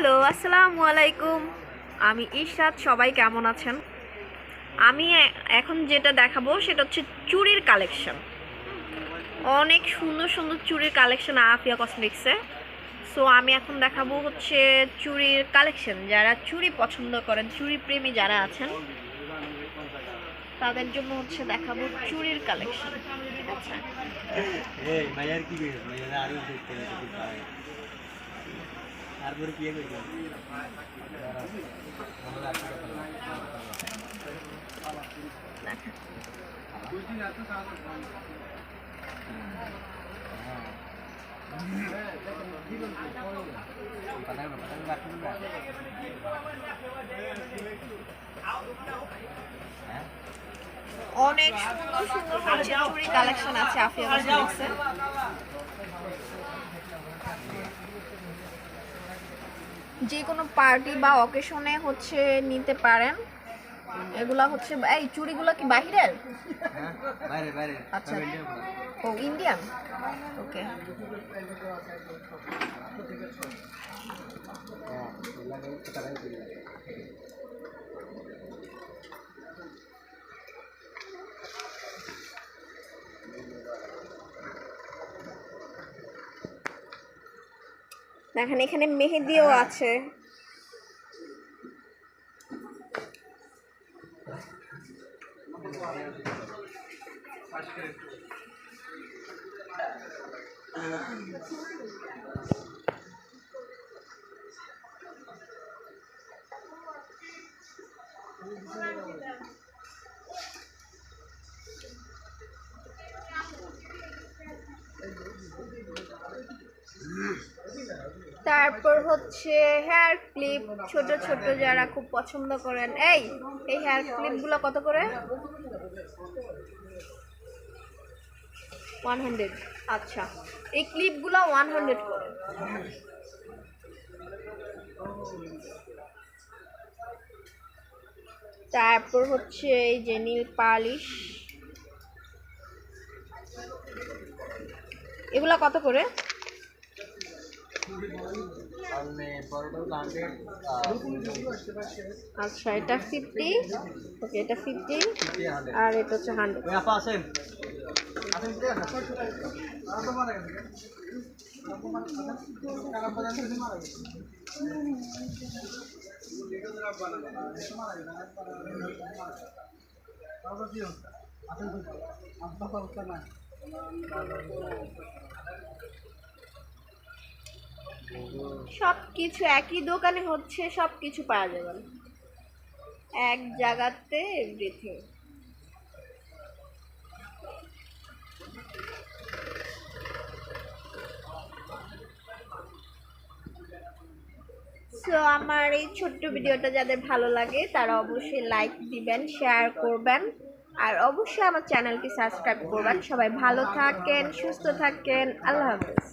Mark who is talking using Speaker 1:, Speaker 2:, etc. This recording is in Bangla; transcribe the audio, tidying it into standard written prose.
Speaker 1: হ্যালো, আসসালামু আলাইকুম। আমি ইশরাত। সবাই কেমন আছেন? আমি এখন যেটা দেখাবো সেটা হচ্ছে চুড়ির কালেকশন। অনেক সুন্দর সুন্দর চুড়ির কালেকশন আফিয়া কসমেটিক্সে। সো আমি এখন দেখাবো হচ্ছে চুড়ির কালেকশন। যারা চুড়ি পছন্দ করেন, চুড়ি প্রেমী যারা আছেন, তাদের জন্য হচ্ছে দেখাবো চুড়ির কালেকশন। ঠিক আছে,
Speaker 2: তারপরে কি করব
Speaker 1: দেখেন অনেক সুন্দর সুন্দর হচ্ছে চুড়ি কালেকশন আছে আফিয়া কসমেটিক্সে। যে কোনো পার্টি বা অকেশনে হচ্ছে নিতে পারেন। এগুলা হচ্ছে এই চুড়িগুলো কি বাহিরের?
Speaker 2: বাইরে বাইরে
Speaker 1: আচ্ছা, ও ইন্ডিয়ান। ওকে, দেখেন এখানে মেহেদিও আছে। তারপর হচ্ছে হেয়ার ক্লিপ, ছোট ছোট যারা খুব পছন্দ করেন। এই হেয়ার ক্লিপগুলো কত করে? 100। আচ্ছা, এই ক্লিপগুলো 100 করে। তারপর হচ্ছে এই যে নীল পালিশ, এগুলা কত করে? আচ্ছা, এটা 50। ওকে, এটা 50 আর এটা হচ্ছে 100। সবকিছু একই দোকানে হচ্ছে, সবকিছু পাওয়া যাবে না এক জায়গাতে, এভরিথিং। সো আমার এই ছোট্ট ভিডিওটা যাদের ভালো লাগে তারা অবশ্যই লাইক দিবেন, শেয়ার করবেন, আর অবশ্যই আমার চ্যানেলটি সাবস্ক্রাইব করবেন। সবাই ভালো থাকেন, সুস্থ থাকেন। আল্লাহ হাফেজ।